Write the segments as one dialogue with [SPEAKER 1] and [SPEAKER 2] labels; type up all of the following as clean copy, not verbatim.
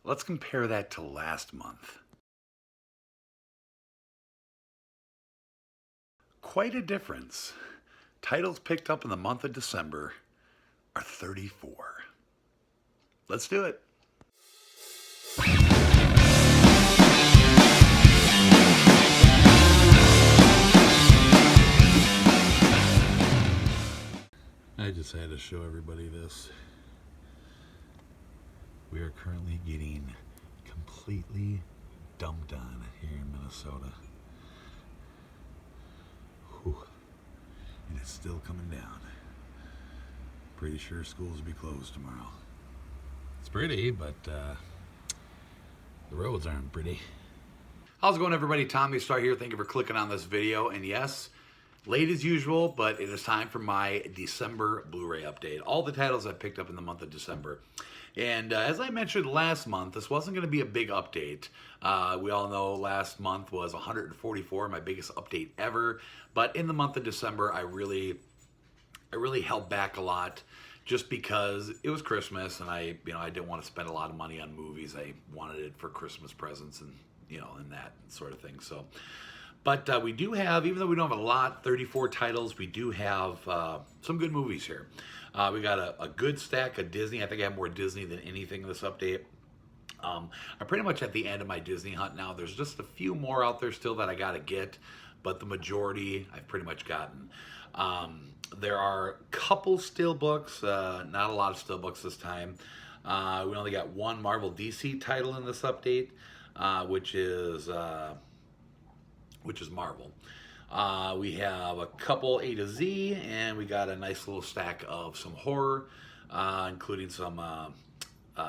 [SPEAKER 1] Let's compare that to last month. Quite a difference. Titles picked up in the month of December are 34. Let's do it. I just had to show everybody this. We are currently getting completely dumped on here in Minnesota. Whew. And it's still coming down. Pretty sure schools will be closed tomorrow. It's pretty, but the roads aren't pretty. How's it going, everybody? Tommy Star here. Thank you for clicking on this video. And yes, late as usual, but it is time for my December Blu-ray update. All the titles I picked up in the month of December. And as I mentioned last month, this wasn't going to be a big update. We all know last month was 144, my biggest update ever. But in the month of December, I really held back a lot just because it was Christmas and I didn't want to spend a lot of money on movies. I wanted it for Christmas presents and, and that sort of thing. So, but we do have, even though we don't have a lot, 34 titles, we do have some good movies here. We got a good stack of Disney. I think I have more Disney than anything in this update. I'm pretty much at the end of my Disney hunt now. There's just a few more out there still that I got to get, but the majority I've pretty much gotten. There are a couple Steelbooks, not a lot of Steelbooks this time. We only got one Marvel DC title in this update, which is Marvel. We have a couple A to Z, and we got a nice little stack of some horror, including some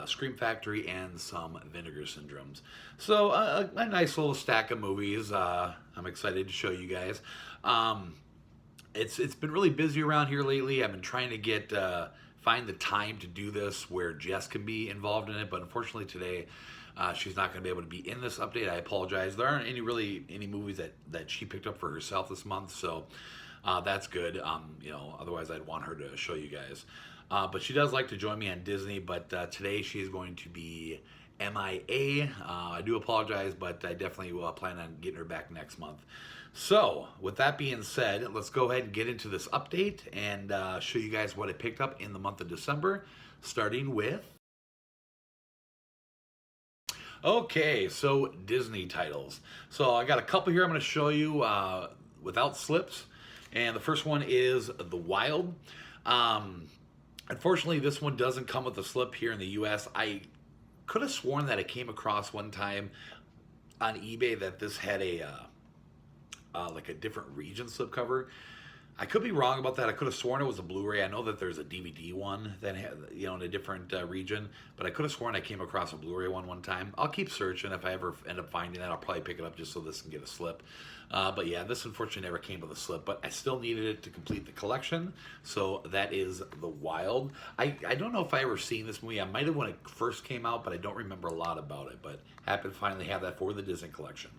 [SPEAKER 1] Scream Factory and some Vinegar Syndromes. So a nice little stack of movies. I'm excited to show you guys. It's been really busy around here lately. I've been trying to find the time to do this where Jess can be involved in it, but unfortunately today she's not going to be able to be in this update. I apologize. There aren't any movies that she picked up for herself this month, so that's good. Otherwise I'd want her to show you guys. But she does like to join me on Disney, but today she's going to be MIA. I do apologize, but I definitely will plan on getting her back next month. So, with that being said, let's go ahead and get into this update and show you guys what I picked up in the month of December, starting with... Okay, so Disney titles. So I got a couple here I'm going to show you without slips. And the first one is The Wild. Unfortunately, this one doesn't come with a slip here in the US. I could have sworn that I came across one time on eBay that this had like a different region slipcover. I could be wrong about that. I could have sworn it was a Blu-ray. I know that there's a DVD one that had, in a different region, but I could have sworn I came across a Blu-ray one time. I'll keep searching. If I ever end up finding that, I'll probably pick it up just so this can get a slip. But yeah, this unfortunately never came with a slip, but I still needed it to complete the collection. So that is The Wild. I don't know if I ever seen this movie. I might have when it first came out, but I don't remember a lot about it. But happy to finally have that for the Disney collection.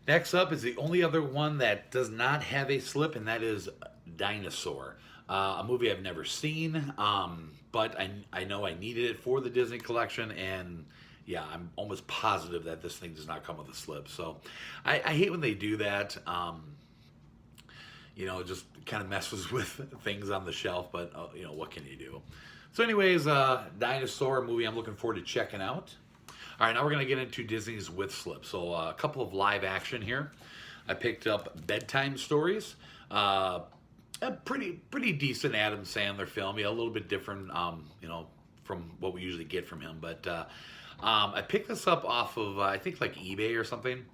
[SPEAKER 1] Next up is the only other one that does not have a slip, and that is Dinosaur. A movie I've never seen, but I know I needed it for the Disney collection, and yeah, I'm almost positive that this thing does not come with a slip. So I hate when they do that. It just kind of messes with things on the shelf, but what can you do? So anyways, Dinosaur, a movie I'm looking forward to checking out. All right, now we're going to get into Disney's with slips. So a couple of live action here. I picked up Bedtime Stories. A pretty decent Adam Sandler film. Yeah, a little bit different, from what we usually get from him. But I picked this up off of, I think, like eBay or something.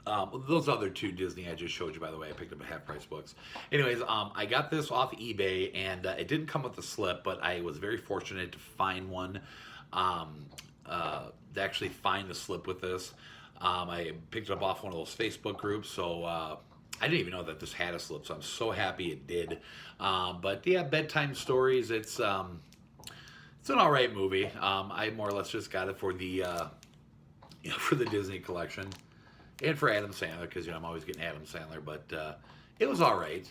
[SPEAKER 1] Those other two Disney I just showed you, by the way, I picked up at half-price books. Anyways, I got this off eBay, and it didn't come with a slip, but I was very fortunate to find one. To actually find a slip with this. I picked it up off one of those Facebook groups, so I didn't even know that this had a slip, so I'm so happy it did. But yeah, Bedtime Stories, it's an alright movie. I more or less just got it for the for the Disney collection and for Adam Sandler, because I'm always getting Adam Sandler, but it was alright.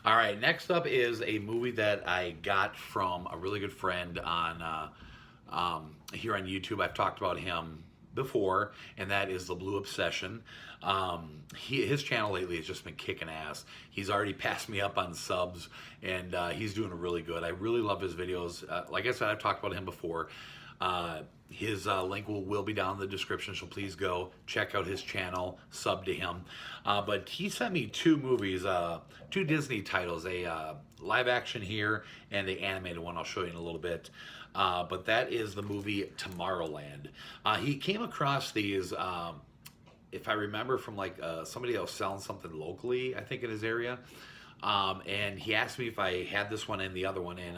[SPEAKER 1] Alright, next up is a movie that I got from a really good friend on here on YouTube. I've talked about him before, and that is the Blu Obsession. His channel lately has just been kicking ass. He's already passed me up on subs, and he's doing really good. I really love his videos. Like I said, I've talked about him before. His link will be down in the description, so please go check out his channel, sub to him. But he sent me two movies, two Disney titles, a live action here and the animated one I'll show you in a little bit. But that is the movie Tomorrowland. He came across these, if I remember, from like somebody that was selling something locally, I think in his area. And he asked me if I had this one and the other one, and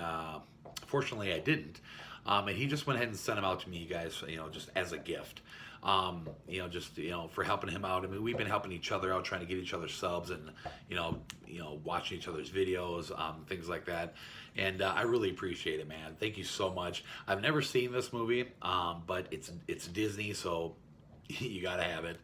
[SPEAKER 1] fortunately I didn't. And he just went ahead and sent them out to me, guys, just as a gift. For helping him out. I mean, we've been helping each other out, trying to get each other subs and, watching each other's videos, things like that. And I really appreciate it, man. Thank you so much. I've never seen this movie, but it's Disney, so you gotta have it.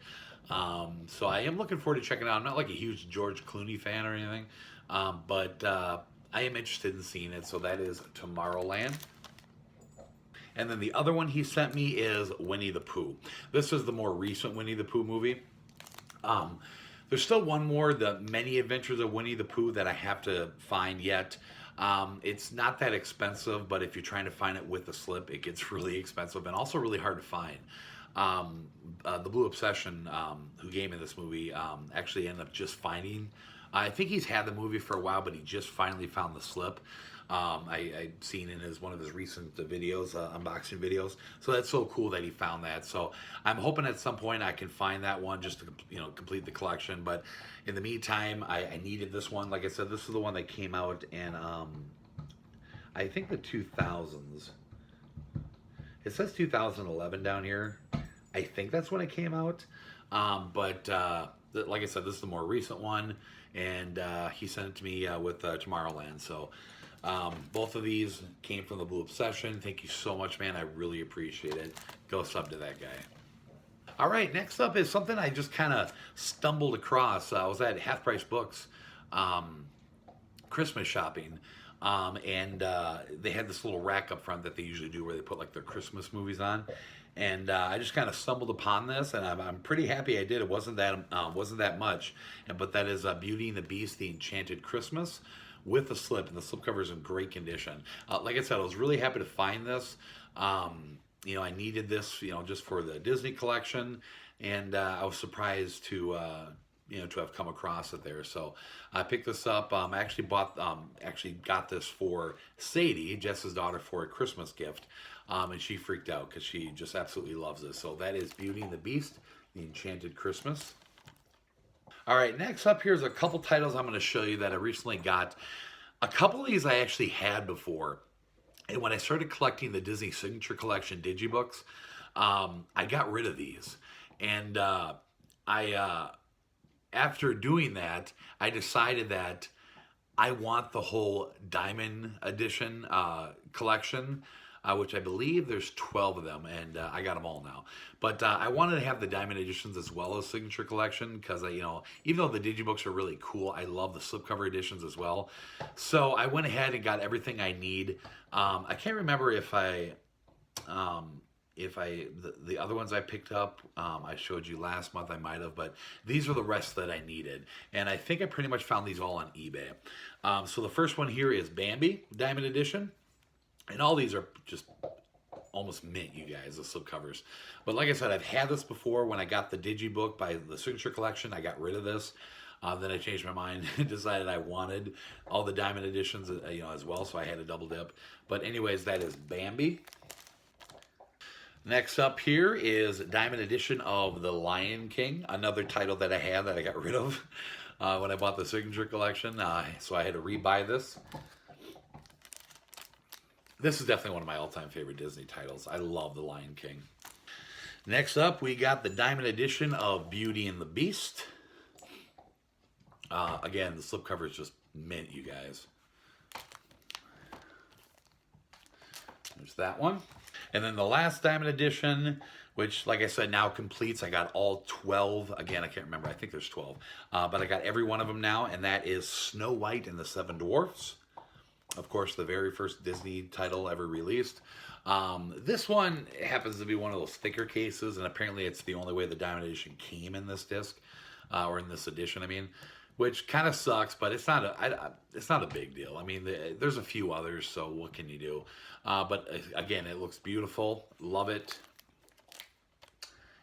[SPEAKER 1] So I am looking forward to checking it out. I'm not like a huge George Clooney fan or anything, but I am interested in seeing it. So that is Tomorrowland. And then the other one he sent me is Winnie the Pooh. This is the more recent Winnie the Pooh movie. There's still one more, The Many Adventures of Winnie the Pooh, that I have to find yet. It's not that expensive, but if you're trying to find it with a slip, it gets really expensive and also really hard to find. The Blu Obsession, who gave me this movie, actually ended up just finding. I think he's had the movie for a while, but he just finally found the slip. I'd seen in one of his recent videos, unboxing videos. So that's so cool that he found that. So I'm hoping at some point I can find that one just to complete the collection. But in the meantime, I needed this one. Like I said, this is the one that came out in I think the 2000s. It says 2011 down here. I think that's when it came out. But like I said, this is the more recent one, and he sent it to me with Tomorrowland. So both of these came from the Blu Obsession. Thank you so much, man. I really appreciate it. Go sub to that guy. All right, next up is something I just kind of stumbled across. I was at Half Price Books Christmas shopping, and they had this little rack up front that they usually do where they put like their Christmas movies on. And I just kind of stumbled upon this, and I'm pretty happy I did. It wasn't that much, but that is Beauty and the Beast: The Enchanted Christmas, with the slip, and the slipcover is in great condition. Like I said, I was really happy to find this. I needed this, just for the Disney collection, and I was surprised to have come across it there. So I picked this up. I actually got this for Sadie, Jess's daughter, for a Christmas gift. And she freaked out because she just absolutely loves this. So that is Beauty and the Beast: The Enchanted Christmas. All right, next up, here's a couple titles I'm going to show you that I recently got. A couple of these I actually had before. And when I started collecting the Disney Signature Collection Digibooks, I got rid of these. And after doing that, I decided that I want the whole Diamond Edition collection, which I believe there's 12 of them, and I got them all now. But I wanted to have the Diamond Editions as well as Signature Collection, because even though the Digibooks are really cool, I love the slipcover editions as well. So I went ahead and got everything I need. I can't remember if the other ones I picked up, I showed you last month, I might have, but these are the rest that I needed. And I think I pretty much found these all on eBay. So the first one here is Bambi, Diamond Edition. And all these are just almost mint, you guys, the slipcovers. But like I said, I've had this before. When I got the Digibook by the Signature Collection, I got rid of this. Then I changed my mind and decided I wanted all the Diamond Editions, as well, so I had a double dip. But anyways, that is Bambi. Next up here is Diamond Edition of The Lion King, another title that I had that I got rid of when I bought the Signature Collection. So I had to rebuy this. This is definitely one of my all-time favorite Disney titles. I love The Lion King. Next up, we got the Diamond Edition of Beauty and the Beast. Again, the slipcover is just mint, you guys. There's that one. And then the last Diamond Edition, which, like I said, now completes. I got all 12. Again, I can't remember. I think there's 12. But I got every one of them now, and that is Snow White and the Seven Dwarfs. of course, the very first Disney title ever released. This one happens to be one of those thicker cases, and apparently it's the only way the Diamond Edition came in this disc, or in this edition, I mean, which kind of sucks, but it's not it's not a big deal. I mean, there's a few others, so what can you do? But again, it looks beautiful. Love it.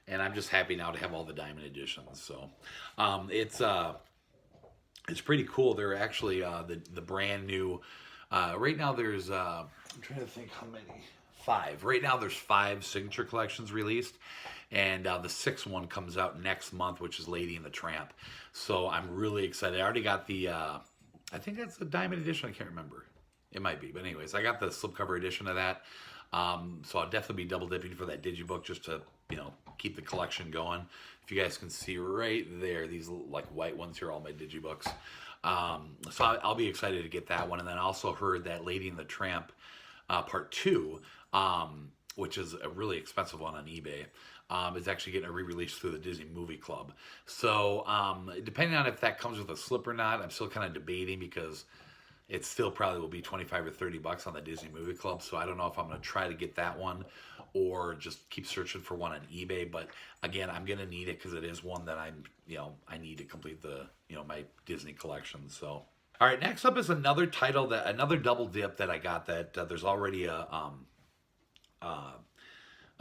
[SPEAKER 1] And I'm just happy now to have all the Diamond Editions. So it's pretty cool. They're actually the brand new. Right now there's I'm trying to think how many. 5. Right now there's 5 signature collections released, and the 6th one comes out next month, which is Lady and the Tramp. So I'm really excited. I already got the I think that's the Diamond Edition. I can't remember. It might be, but anyways, I got the slipcover edition of that. So I'll definitely be double dipping for that digibook just to, you know, keep the collection going. If you guys can see right there, these like white ones here are all my digibooks. So I'll be excited to get that one. And then I also heard that Lady and the Tramp Part 2, which is a really expensive one on eBay, is actually getting a re-release through the Disney Movie Club. So depending on if that comes with a slip or not, I'm still kind of debating, because it still probably will be 25 or 30 bucks on the Disney Movie Club. So I don't know if I'm going to try to get that one or just keep searching for one on eBay. But again, I'm going to need it because it is one that I'm, you know, I need to complete the, you know, my Disney collection. So, all right, next up is another title, that another double dip that I got, that there's already a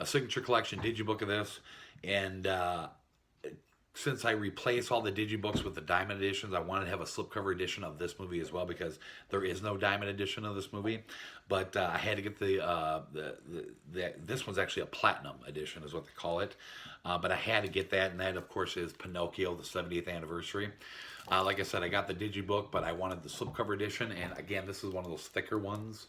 [SPEAKER 1] signature collection digibook of this. And since I replace all the digibooks with the Diamond editions, I wanted to have a slipcover edition of this movie as well, because there is no Diamond edition of this movie. But I had to get this one's actually a Platinum edition, is what they call it. But I had to get that, and that, of course, is Pinocchio, the 70th anniversary. Like I said, I got the digibook, but I wanted the slipcover edition, and again, this is one of those thicker ones.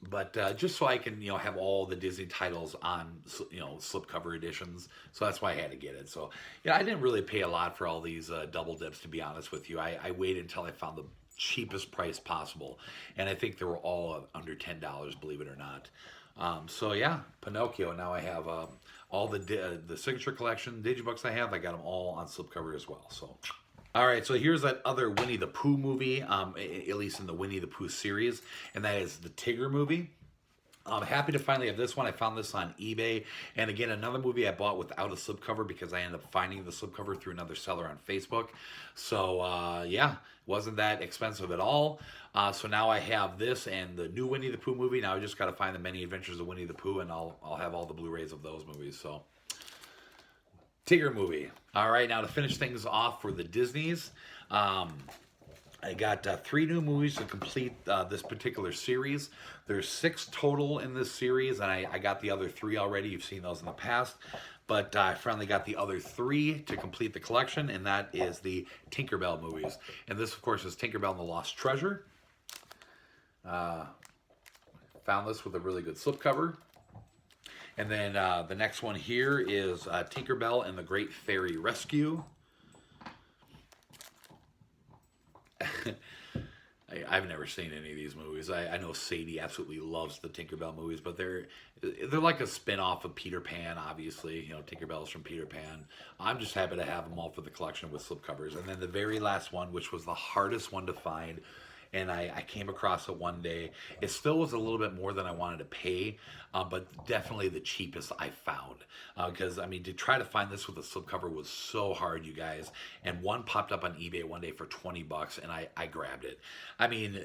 [SPEAKER 1] But just so I can, you know, have all the Disney titles on, you know, slipcover editions. So that's why I had to get it. So, yeah, I didn't really pay a lot for all these double dips, to be honest with you. I waited until I found the cheapest price possible. And I think they were all under $10, believe it or not. So, yeah, Pinocchio. Now I have all the signature collection digibooks I have. I got them all on slipcover as well. So... all right, so here's that other Winnie the Pooh movie, at least in the Winnie the Pooh series, and that is the Tigger movie. I'm happy to finally have this one. I found this on eBay, and again, another movie I bought without a slipcover because I ended up finding the slipcover through another seller on Facebook. So, yeah, wasn't that expensive at all. So now I have this and the new Winnie the Pooh movie. Now I just got to find the Many Adventures of Winnie the Pooh, and I'll have all the Blu Rays of those movies, so... Tigger movie. All right, now to finish things off for the Disneys, I got 3 new movies to complete this particular series. There's 6 total in this series, and I got the other 3 already. You've seen those in the past. But I finally got the other 3 to complete the collection, and that is the Tinkerbell movies. And this, of course, is Tinkerbell and the Lost Treasure. Found this with a really good slipcover. And then the next one here is Tinkerbell and the Great Fairy Rescue. I've never seen any of these movies. I know Sadie absolutely loves the Tinkerbell movies, but they're like a spin-off of Peter Pan, obviously. You know, Tinkerbell's from Peter Pan. I'm just happy to have them all for the collection with slipcovers. And then the very last one, which was the hardest one to find, and I came across it one day. It still was a little bit more than I wanted to pay, but definitely the cheapest I found. Because, I mean, to try to find this with a slipcover was so hard, you guys. And one popped up on eBay one day for 20 bucks, and I grabbed it. I mean,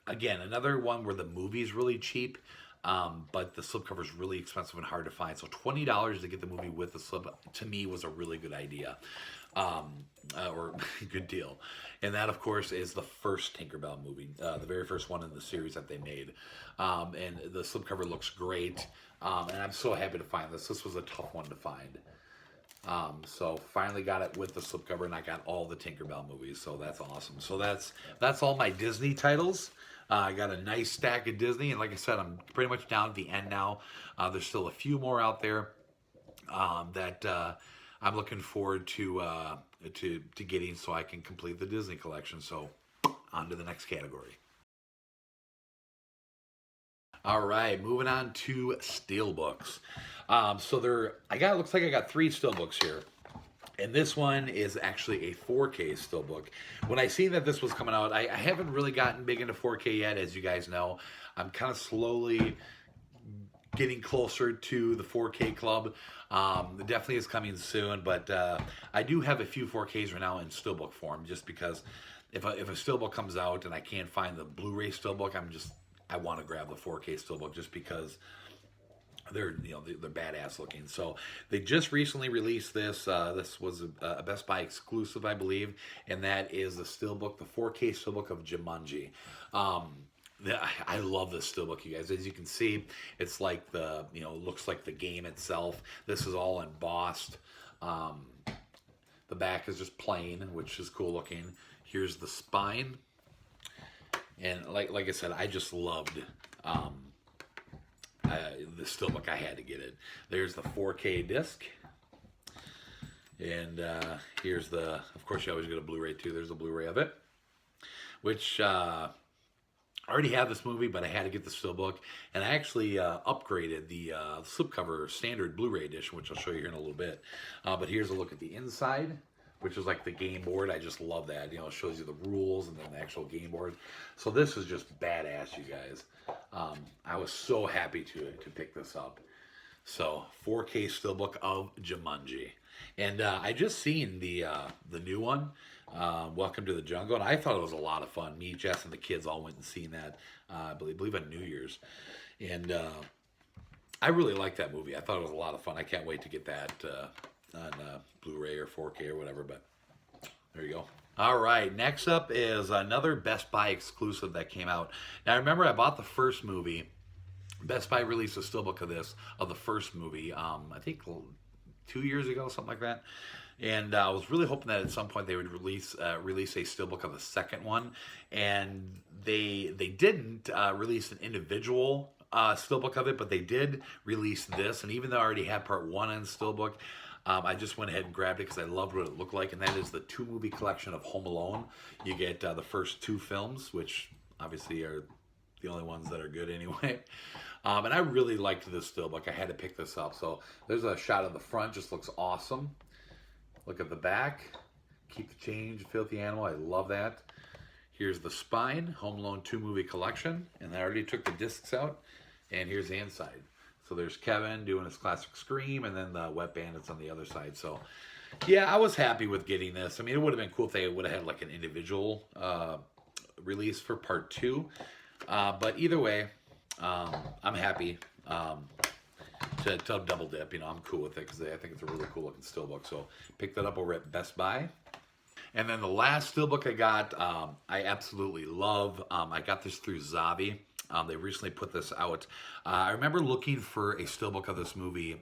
[SPEAKER 1] again, another one where the movie's really cheap, but the slipcover's really expensive and hard to find. So $20 to get the movie with the slip, to me, was a really good idea. Or good deal. And that, of course, is the first Tinkerbell movie, the very first one in the series that they made. And the slipcover looks great. And I'm so happy to find this. This was a tough one to find. So finally got it with the slipcover, and I got all the Tinkerbell movies. So that's awesome. So that's all my Disney titles. I got a nice stack of Disney, and like I said, I'm pretty much down at the end now. There's still a few more out there that I'm looking forward to getting, so I can complete the Disney collection. So on to the next category. All right, moving on to Steelbooks. Looks like I got 3 Steelbooks here. And this one is actually a 4K steelbook. When I seen that this was coming out, I haven't really gotten big into 4K yet, as you guys know. I'm kind of slowly getting closer to the 4K club. It definitely is coming soon, but I do have a few 4Ks right now in steelbook form, just because if a steelbook comes out and I can't find the Blu Ray steelbook, I want to grab the 4K steelbook just because they're they're badass looking. So they just recently released this. This was a Best Buy exclusive, I believe, and that is the steelbook, the 4K steelbook of Jumanji. I love this steelbook, you guys. As you can see, it's like looks like the game itself. This is all embossed. The back is just plain, which is cool looking. Here's the spine, and like I said, I just loved the steelbook. I had to get it. There's the 4K disc, and here's of course you always get a Blu-ray too. There's a Blu-ray of it, which I already have this movie, but I had to get the steelbook, and I actually upgraded the slipcover standard Blu-ray edition, which I'll show you here in a little bit. But here's a look at the inside, which is like the game board. I just love that. It shows you the rules and then the actual game board. So this is just badass, you guys. I was so happy to pick this up. So 4K steelbook of Jumanji, and I just seen the new one, Welcome to the Jungle, and I thought it was a lot of fun. Me, Jess, and the kids all went and seen that. I believe on New Year's, and I really liked that movie. I thought it was a lot of fun. I can't wait to get that on Blu-ray or 4K or whatever. But there you go. All right, next up is another Best Buy exclusive that came out. Now, remember, I bought the first movie. Best Buy released a steelbook of the first movie, I think 2 years ago, something like that. And I was really hoping that at some point they would release a steelbook of the second one. And they didn't release an individual steelbook of it, but they did release this. And even though I already had part one on steelbook, I just went ahead and grabbed it because I loved what it looked like, and that is the 2-movie collection of Home Alone. You get the first 2 films, which obviously are the only ones that are good anyway. And I really liked this steelbook. I had to pick this up. So there's a shot of the front, just looks awesome. Look at the back. Keep the change, filthy animal. I love that. Here's the spine, Home Alone 2-movie collection, and I already took the discs out. And here's the inside. So there's Kevin doing his classic scream, and then the Wet Bandits on the other side. So, yeah, I was happy with getting this. I mean, it would have been cool if they would have had like an individual release for part 2. But either way, I'm happy to double dip. I'm cool with it because I think it's a really cool looking steelbook. So picked that up over at Best Buy. And then the last steelbook I got, I absolutely love. I got this through Zavi. They recently put this out. I remember looking for a steelbook of this movie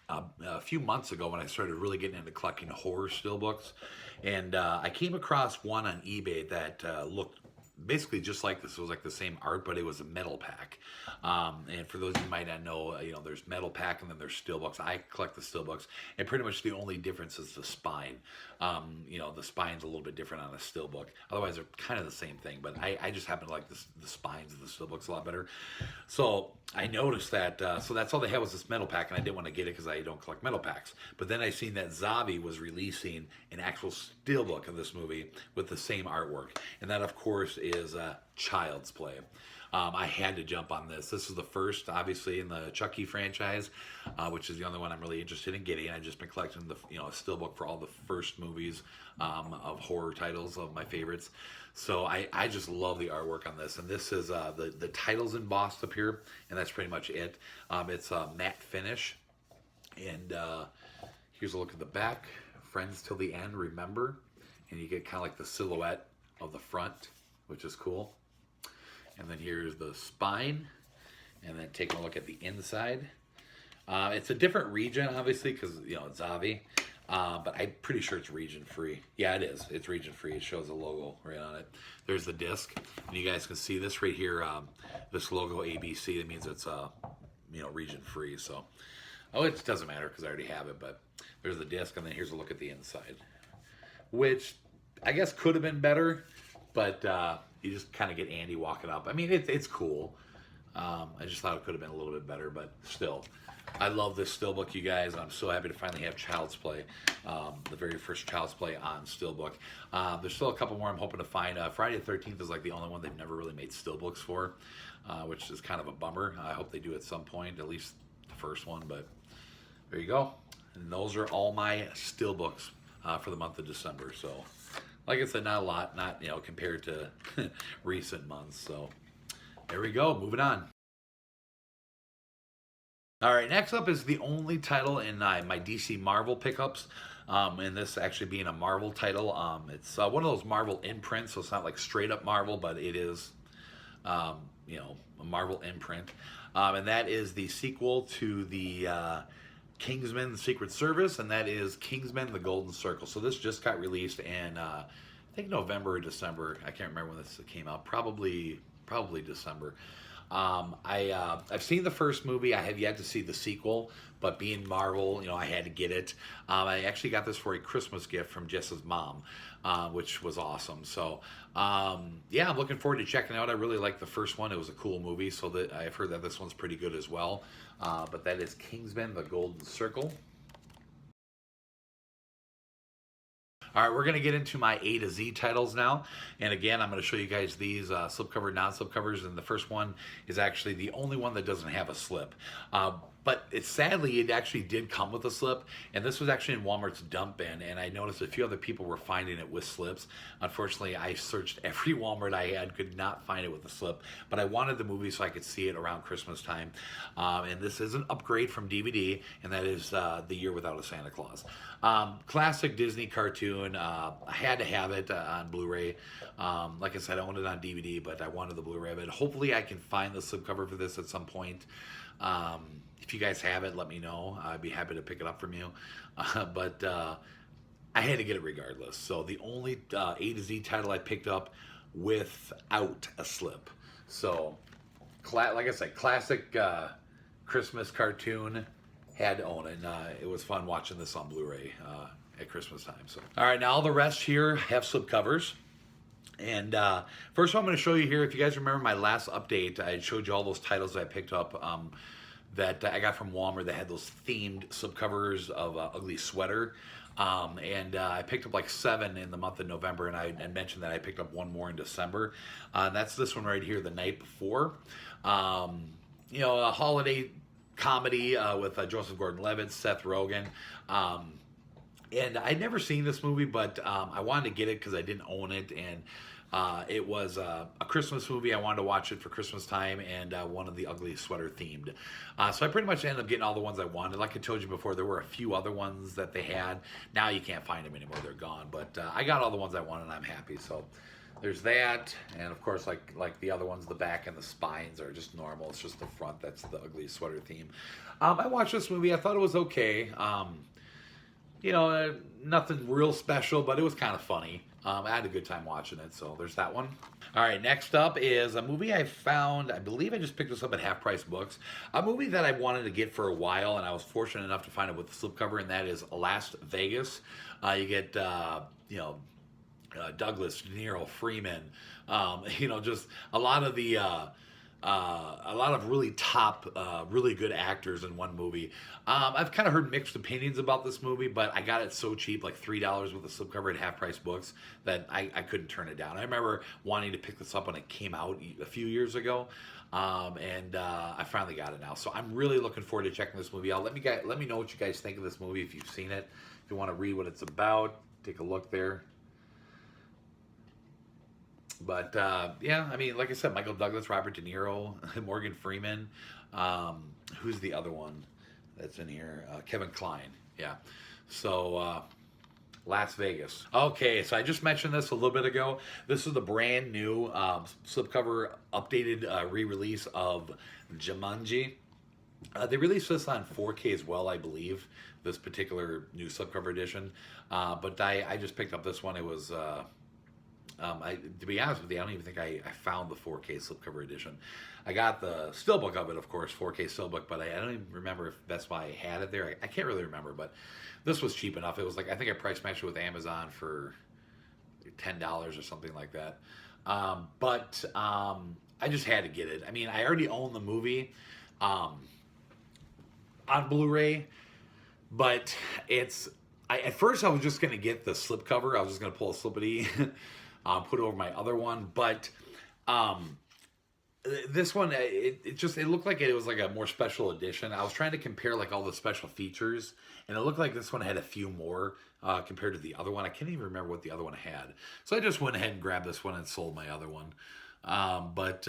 [SPEAKER 1] a few months ago when I started really getting into collecting horror steelbooks. And I came across one on eBay that looked basically just like this. It was like the same art, but it was a metal pack. And for those of you who might not know, there's metal pack and then there's steelbooks. I collect the steelbooks, and pretty much the only difference is the spine. The spine's a little bit different on a steelbook. Otherwise, they're kind of the same thing, but I just happen to like the spines of the steelbooks a lot better. So I noticed that, so that's all they had was this metal pack, and I didn't want to get it because I don't collect metal packs. But then I seen that Zavi was releasing an actual steelbook of this movie with the same artwork, and that, of course, is Child's Play. I had to jump on this. This is the first, obviously, in the Chucky franchise, which is the only one I'm really interested in getting. I've just been collecting a steelbook for all the first movies of horror titles of my favorites. So I just love the artwork on this. And this is the titles embossed up here, and that's pretty much it. It's a matte finish. And here's a look at the back. Friends till the end, remember. And you get kind of like the silhouette of the front, which is cool. And then here's the spine, and then taking a look at the inside. It's a different region, obviously, because it's Zavi, but I'm pretty sure it's region free. Yeah, it is. It's region free. It shows a logo right on it. There's the disc, and you guys can see this right here. This logo ABC. That means it's region free. So, it doesn't matter because I already have it. But there's the disc, and then here's a look at the inside, which I guess could have been better, but. You just kind of get Andy walking up. I mean, it's cool. I just thought it could have been a little bit better, but still. I love this Steelbook, you guys. I'm so happy to finally have Child's Play, the very first Child's Play on Steelbook. There's still a couple more I'm hoping to find. Friday the 13th is like the only one they've never really made Steelbooks for, which is kind of a bummer. I hope they do at some point, at least the first one, but there you go. And those are all my Steelbooks for the month of December. So, like I said, not a lot, not, compared to recent months. So, there we go. Moving on. All right, next up is the only title in my DC Marvel pickups, and this actually being a Marvel title. It's one of those Marvel imprints, so it's not like straight up Marvel, but it is, a Marvel imprint. And that is the sequel to the Kingsman: The Secret Service, and that is Kingsman: The Golden Circle. So this just got released in, I think November or December. I can't remember when this came out. Probably December. I've seen the first movie. I have yet to see the sequel, but being Marvel, I had to get it. I actually got this for a Christmas gift from Jess's mom, which was awesome. So, yeah, I'm looking forward to checking it out. I really liked the first one. It was a cool movie, so that I've heard that this one's pretty good as well. But that is Kingsman: The Golden Circle. All right, we're going to get into my A to Z titles now. And again, I'm going to show you guys these slipcover, non-slipcovers. And the first one is actually the only one that doesn't have a slip. But sadly, it actually did come with a slip. And this was actually in Walmart's dump bin. And I noticed a few other people were finding it with slips. Unfortunately, I searched every Walmart I had, could not find it with a slip. But I wanted the movie so I could see it around Christmas time. And this is an upgrade from DVD, and that is The Year Without a Santa Claus. Classic Disney cartoon. I had to have it on Blu Ray. Like I said, I owned it on DVD, but I wanted the Blu Ray of it. Hopefully, I can find the slipcover for this at some point. If you guys have it, let me know. I'd be happy to pick it up from you. But I had to get it regardless. So the only A to Z title I picked up without a slip. So, like I said, classic Christmas cartoon. Had to own it. And it was fun watching this on Blu-ray at Christmas time. So, all right, now all the rest here have slipcovers. And first one I'm going to show you here, if you guys remember my last update, I showed you all those titles that I picked up that I got from Walmart that had those themed slipcovers of Ugly Sweater. And I picked up like 7 in the month of November, and I mentioned that I picked up one more in December. And that's this one right here, The Night Before. A holiday comedy with Joseph Gordon-Levitt, Seth Rogen. And I'd never seen this movie, but I wanted to get it because I didn't own it, and it was a Christmas movie. I wanted to watch it for Christmas time, and one of the Ugly Sweater themed. So I pretty much ended up getting all the ones I wanted. Like I told you before, there were a few other ones that they had. Now you can't find them anymore; they're gone. But I got all the ones I wanted, and I'm happy. So there's that, and of course, like the other ones, the back and the spines are just normal. It's just the front that's the Ugly Sweater theme. I watched this movie. I thought it was okay. Nothing real special, but it was kind of funny. I had a good time watching it, so there's that one. All right, next up is a movie I found. I believe I just picked this up at Half Price Books. A movie that I wanted to get for a while, and I was fortunate enough to find it with the slipcover, and that is Las Vegas. You get, Douglas, De Niro, Freeman. Just a lot of the... a lot of really top, really good actors in one movie. I've kind of heard mixed opinions about this movie, but I got it so cheap, like $3 with a slipcover at Half Price Books, that I couldn't turn it down. I remember wanting to pick this up when it came out a few years ago, and I finally got it now. So I'm really looking forward to checking this movie out. Let me know what you guys think of this movie if you've seen it. If you want to read what it's about, take a look there. But, like I said, Michael Douglas, Robert De Niro, Morgan Freeman. Who's the other one that's in here? Kevin Kline. Yeah. So, Las Vegas. Okay, so I just mentioned this a little bit ago. This is the brand new slipcover updated re-release of Jumanji. They released this on 4K as well, I believe, this particular new slipcover edition. But I just picked up this one. It was... to be honest with you, I don't even think I found the 4K slipcover edition. I got the steelbook of it, of course, 4K steelbook, but I don't even remember if Best Buy had it there. I can't really remember, but this was cheap enough. It was like, I think I price matched it with Amazon for $10 or something like that. I just had to get it. I mean, I already own the movie um, on Blu-ray, but at first I was just gonna get the slipcover. I was just gonna pull a slippity, put it over my other one, but um, this one it looked like it was like a more special edition. I was trying to compare like all the special features, and it looked like this one had a few more compared to the other one. I can't even remember what the other one had, so I just went ahead and grabbed this one and sold my other one. But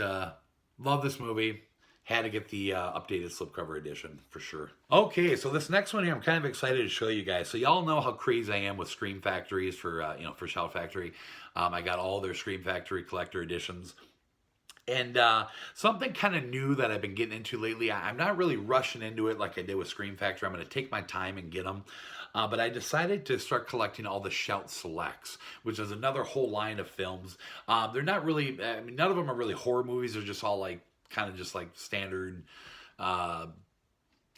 [SPEAKER 1] love this movie. Had to get the updated slipcover edition for sure. Okay, so this next one here, I'm kind of excited to show you guys. So y'all know how crazy I am with Scream Factories for for Shout Factory. I got all their Scream Factory collector editions. And something kind of new that I've been getting into lately, I'm not really rushing into it like I did with Scream Factory. I'm going to take my time and get them. But I decided to start collecting all the Shout Selects, which is another whole line of films. They're not really, I mean, none of them are really horror movies. They're just all like, kind of just like standard,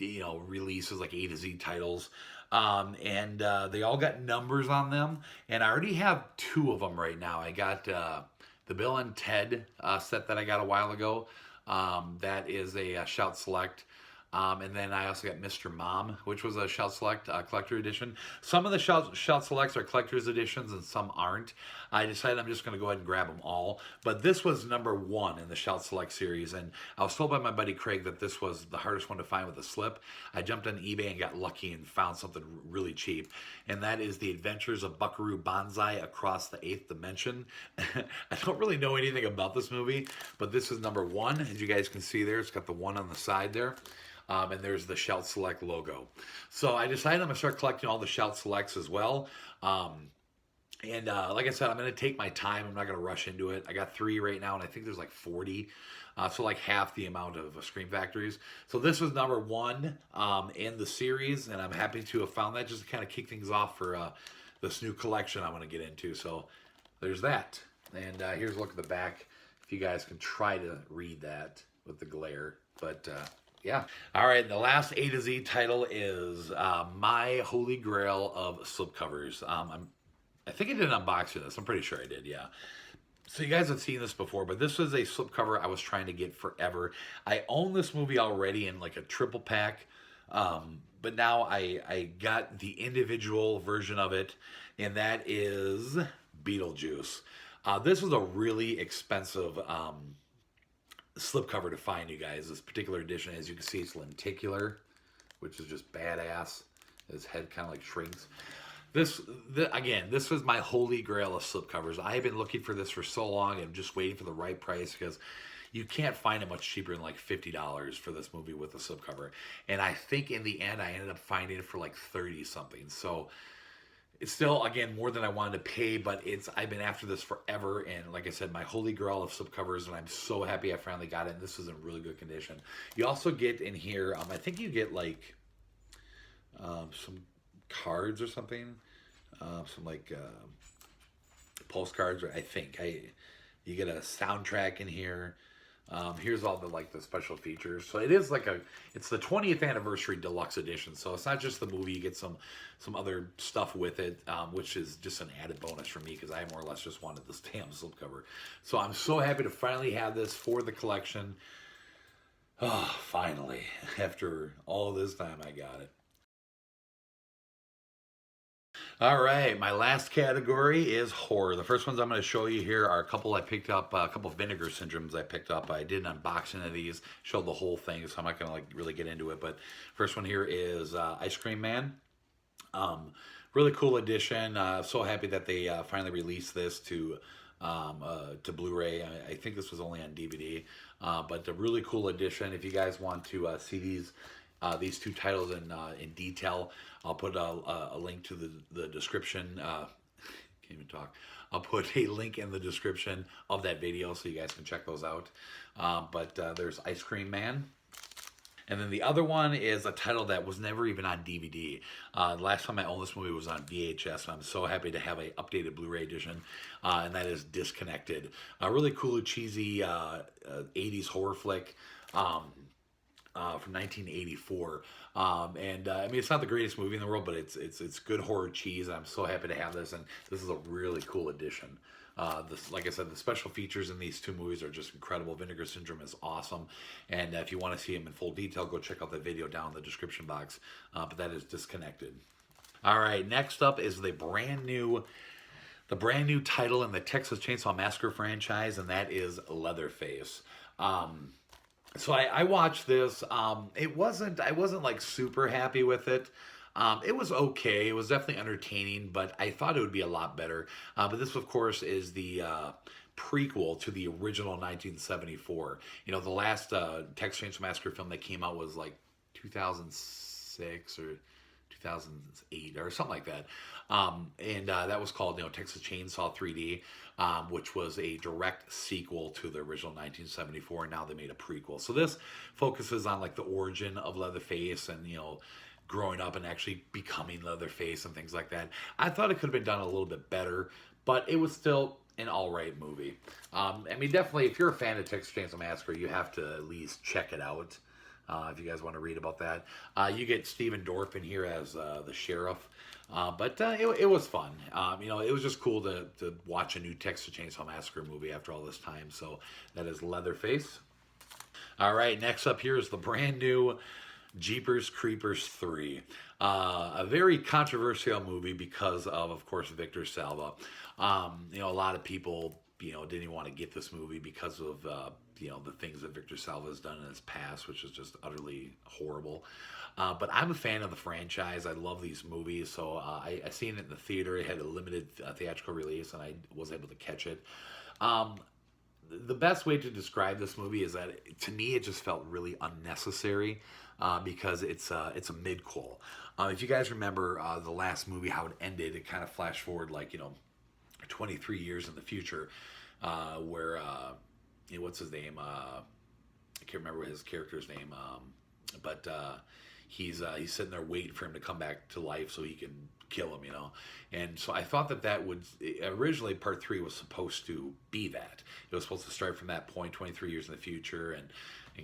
[SPEAKER 1] releases, like A to Z titles. And they all got numbers on them. And I already have 2 of them right now. I got the Bill and Ted set that I got a while ago. That is a Shout Select. And then I also got Mr. Mom, which was a Shout Select collector edition. Some of the Shout Selects are collector's editions and some aren't. I decided I'm just going to go ahead and grab them all. But this was number 1 in the Shout Select series. And I was told by my buddy Craig that this was the hardest one to find with a slip. I jumped on eBay and got lucky and found something really cheap. And that is The Adventures of Buckaroo Banzai Across the 8th Dimension. I don't really know anything about this movie, but this is number 1. As you guys can see there, it's got the 1 on the side there. And there's the Shout Select logo. So I decided I'm going to start collecting all the Shout Selects as well. Like I said, I'm going to take my time. I'm not going to rush into it. I got 3 right now, and I think there's like 40. So like half the amount of Scream Factories. So this was number 1 in the series, and I'm happy to have found that just to kind of kick things off for this new collection I want to get into. So there's that. And here's a look at the back. If you guys can try to read that with the glare. But yeah. All right, the last A to Z title is my holy grail of slipcovers. I think I did an unboxing of this. I'm pretty sure I did, yeah. So you guys have seen this before, but this was a slipcover I was trying to get forever. I own this movie already in like a triple pack, but now I got the individual version of it, and that is Beetlejuice. This was a really expensive slipcover to find, you guys. This particular edition, as you can see, it's lenticular, which is just badass. His head kind of like shrinks. Again, this was my holy grail of slipcovers. I have been looking for this for so long and just waiting for the right price, because you can't find it much cheaper than like $50 for this movie with a slipcover. And I think in the end, I ended up finding it for like 30 something. So it's still, again, more than I wanted to pay, but I've been after this forever, and like I said, my holy grail of slipcovers, and I'm so happy I finally got it, and this is in really good condition. You also get in here, I think you get like some cards or something, some like postcards, or I think. You get a soundtrack in here. Here's all the special features. So it is it's the 20th anniversary deluxe edition. So it's not just the movie. You get some other stuff with it, which is just an added bonus for me, because I more or less just wanted this damn slipcover. So I'm so happy to finally have this for the collection. Oh, finally, after all this time, I got it. All right, my last category is horror. The first ones I'm going to show you here are a couple I picked up, a couple of Vinegar Syndromes I picked up. I did an unboxing of these, showed the whole thing, so I'm not going to really get into it. But first one here is Ice Cream Man. Really cool edition. So happy that they finally released this to Blu Ray. I think this was only on DVD, but a really cool edition. If you guys want to see these 2 titles in detail, I'll put a link to the description. Can't even talk. I'll put a link in the description of that video so you guys can check those out. But there's Ice Cream Man. And then the other one is a title that was never even on DVD. Last time I owned this movie was on VHS, and I'm so happy to have an updated Blu-ray edition, and that is Disconnected. A really cool, cheesy 80s horror flick. from 1984. I mean, it's not the greatest movie in the world, but it's good horror cheese. I'm so happy to have this, and this is a really cool addition. This, like I said, the special features in these two movies are just incredible. Vinegar Syndrome is awesome, and if you want to see them in full detail, go check out the video down in the description box. But that is Disconnected. All right, next up is the brand new title in the Texas Chainsaw Massacre franchise, and that is Leatherface. So I watched this. I wasn't like super happy with it. It was okay. It was definitely entertaining, but I thought it would be a lot better. But this, of course, is the prequel to the original 1974. You know, the last Texas Chainsaw Massacre film that came out was like 2006 or 2008 or something like that. That was called, Texas Chainsaw 3D, which was a direct sequel to the original 1974. And now they made a prequel. So this focuses on like the origin of Leatherface and, growing up and actually becoming Leatherface and things like that. I thought it could have been done a little bit better, but it was still an all-right movie. I mean, definitely, if you're a fan of Texas Chainsaw Massacre, you have to at least check it out. If you guys want to read about that. You get Steven Dorff in here as the sheriff. But it was fun. It was just cool to watch a new Texas Chainsaw Massacre movie after all this time. So that is Leatherface. All right, next up here is the brand new Jeepers Creepers 3. A very controversial movie because of course, Victor Salva. A lot of people, didn't even want to get this movie because of, the things that Victor Salva has done in his past, which is just utterly horrible. But I'm a fan of the franchise. I love these movies. So I seen it in the theater. It had a limited theatrical release, and I was able to catch it. The best way to describe this movie is that, to me, it just felt really unnecessary because it's a mid-quel. If you guys remember the last movie, how it ended, it kind of flashed forward 23 years in the future, where what's his name? I can't remember his character's name, but he's sitting there waiting for him to come back to life so he can kill him, And so I thought that would originally part 3 was supposed to be that. It was supposed to start from that point, 23 years in the future, and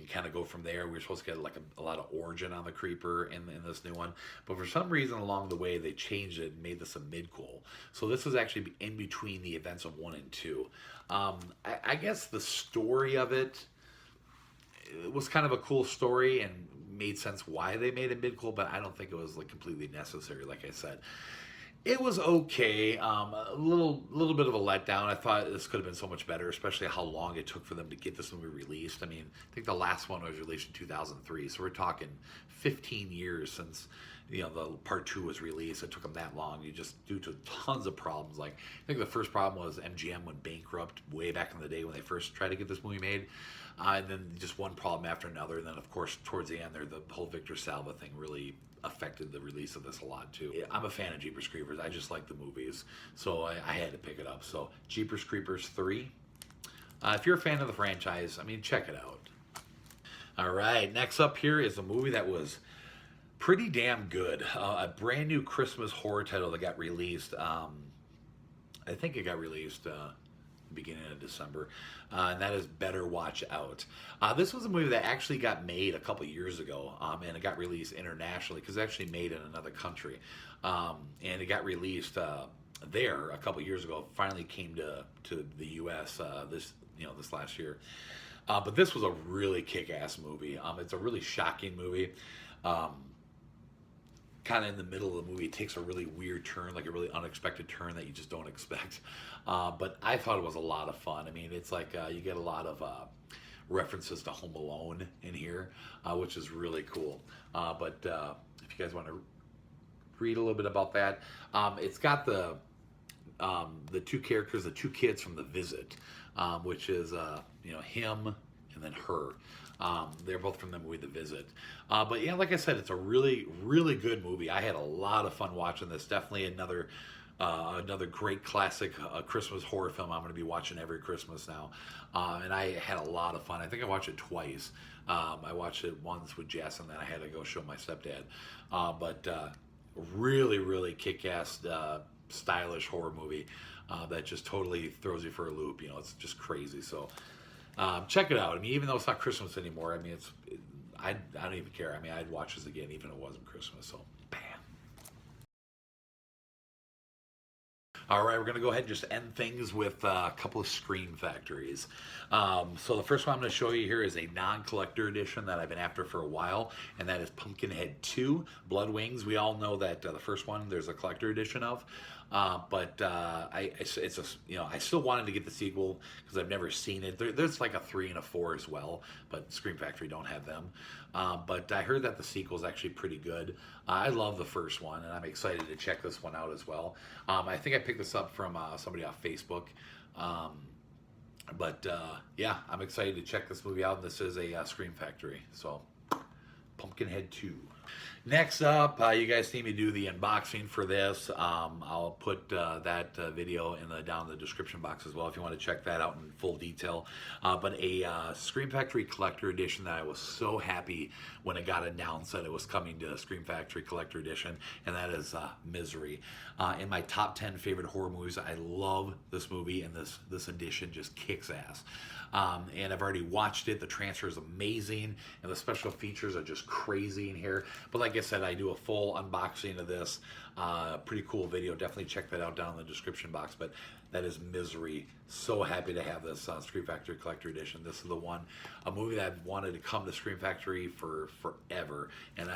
[SPEAKER 1] kind of go from there. We were supposed to get like a lot of origin on the creeper in this new one, but for some reason along the way they changed it and made this a mid-quel. So this was actually in between the events of 1 and 2. I guess the story of it was kind of a cool story and made sense why they made a mid-quel, but I don't think it was like completely necessary. Like I said, it was okay. A little bit of a letdown. I thought this could have been so much better, especially how long it took for them to get this movie released. I mean, I think the last one was released in 2003, so we're talking 15 years since the part 2 was released. It took them that long, just due to tons of problems. Like, I think the first problem was MGM went bankrupt way back in the day when they first tried to get this movie made. And then just one problem after another. And then, of course, towards the end there, the whole Victor Salva thing really affected the release of this a lot, too. I'm a fan of Jeepers Creepers. I just like the movies. So I had to pick it up. So Jeepers Creepers 3. If you're a fan of the franchise, I mean, check it out. All right, next up here is a movie that was pretty damn good. A brand new Christmas horror title that got released. I think it got released beginning of December, and that is Better Watch Out. This was a movie that actually got made a couple years ago, and it got released internationally because it's actually made in another country, and it got released there a couple years ago. Finally came to the U.S. This last year, but this was a really kick-ass movie. It's a really shocking movie. Kind of in the middle of the movie, it takes a really weird turn, like a really unexpected turn that you just don't expect. But I thought it was a lot of fun. I mean, it's like you get a lot of references to Home Alone in here, which is really cool. But if you guys want to read a little bit about that, it's got the two characters, the two kids from The Visit, which is him and then her. They're both from the movie The Visit. But yeah, like I said, it's a really, really good movie. I had a lot of fun watching this. Definitely another great classic Christmas horror film I'm going to be watching every Christmas now. And I had a lot of fun. I think I watched it twice. I watched it once with Jess, and then I had to go show my stepdad. But really, really kick-ass, stylish horror movie that just totally throws you for a loop. It's just crazy. So check it out. I mean, even though it's not Christmas anymore, I mean, I don't even care. I mean, I'd watch this again even if it wasn't Christmas. So, bam. All right, we're going to go ahead and just end things with a couple of Scream Factories. So the first one I'm going to show you here is a non-collector edition that I've been after for a while, and that is Pumpkinhead 2, Blood Wings. We all know that the first one there's a collector edition of, but I still wanted to get the sequel because I've never seen it. There's like a 3 and a 4 as well, but Scream Factory don't have them. But I heard that the sequel is actually pretty good. I love the first one, and I'm excited to check this one out as well. I think I picked this up from somebody off Facebook. Yeah, I'm excited to check this movie out. This is a Scream Factory. So, Pumpkinhead 2. Next up, you guys see me do the unboxing for this. I'll put that video down in the description box as well if you want to check that out in full detail. But a Scream Factory Collector Edition that I was so happy when it got announced that it was coming to Scream Factory Collector Edition, and that is Misery. In my top 10 favorite horror movies, I love this movie, and this edition just kicks ass. And I've already watched it. The transfer is amazing, and the special features are just crazy in here. But like I said, I do a full unboxing of this. Pretty cool video. Definitely check that out down in the description box. But that is Misery. So happy to have this Scream Factory Collector Edition. This is the one, a movie that I've wanted to come to Scream Factory for forever. And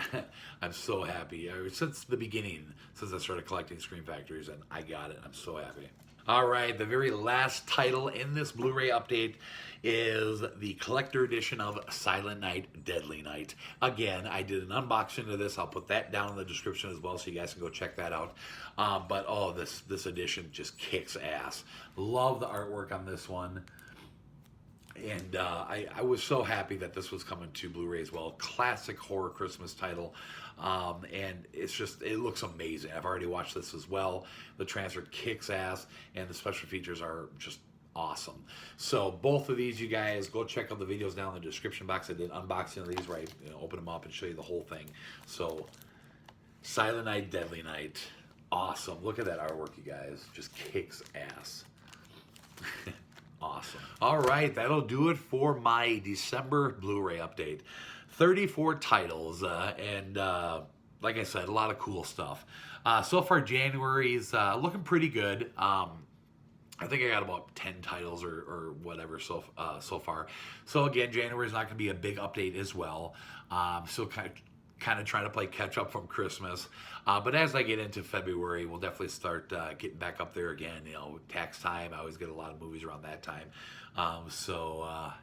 [SPEAKER 1] I'm so happy. Since the beginning, since I started collecting Scream Factories, and I got it. I'm so happy. All right, the very last title in this Blu-ray update is the collector edition of Silent Night, Deadly Night. Again, I did an unboxing of this. I'll put that down in the description as well so you guys can go check that out. This edition just kicks ass. Love the artwork on this one. And I was so happy that this was coming to Blu-ray as well. Classic horror Christmas title. And it looks amazing. I've already watched this as well. The transfer kicks ass, and the special features are just awesome. So both of these, you guys, go check out the videos down in the description box. I did unboxing of these, right? Open them up and show you the whole thing. So Silent Night, Deadly Night. Awesome. Look at that artwork, you guys. Just kicks ass. Awesome. All right, that'll do it for my December Blu-ray update. 34 titles, and like I said, a lot of cool stuff. So far, January's looking pretty good. I think I got about 10 titles or whatever so far. So again, January's not going to be a big update as well. Still kind of trying to play catch up from Christmas. But as I get into February, we'll definitely start getting back up there again. Tax time, I always get a lot of movies around that time.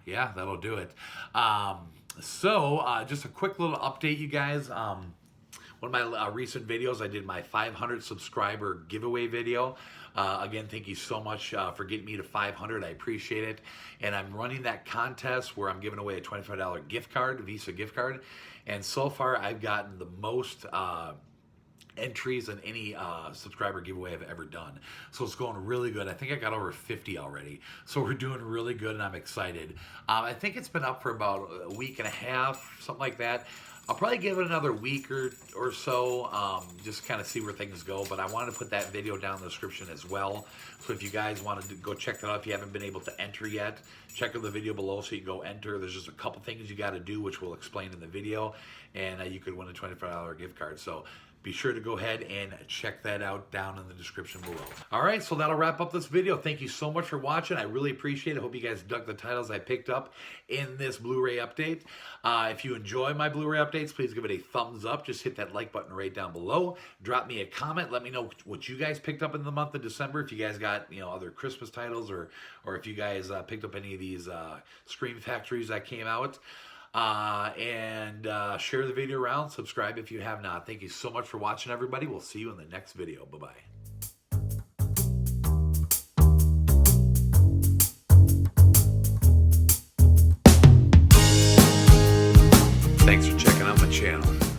[SPEAKER 1] Yeah, that'll do it. Just a quick little update, you guys. One of my recent videos, I did my 500 subscriber giveaway video. Again, thank you so much for getting me to 500. I appreciate it. And I'm running that contest where I'm giving away a $25 gift card, Visa gift card. And so far, I've gotten the most entries in any subscriber giveaway I've ever done. So it's going really good. I think I got over 50 already. So we're doing really good, and I'm excited. I think it's been up for about a week and a half, something like that. I'll probably give it another week or so, just kind of see where things go. But I wanted to put that video down in the description as well. So if you guys want to go check that out, if you haven't been able to enter yet, check out the video below so you can go enter. There's just a couple things you got to do, which we'll explain in the video. And you could win a $25 gift card. So be sure to go ahead and check that out down in the description below. All right, so that'll wrap up this video. Thank you so much for watching. I really appreciate it. Hope you guys dug the titles I picked up in this Blu-ray update. If you enjoy my Blu-ray updates, please give it a thumbs up. Just hit that like button right down below. Drop me a comment. Let me know what you guys picked up in the month of December. If you guys got other Christmas titles, or if you guys picked up any of these Scream Factories that came out. Share the video around. Subscribe if you have not. Thank you so much for watching, everybody. We'll see you in the next video. Bye-bye. Thanks for checking out my channel.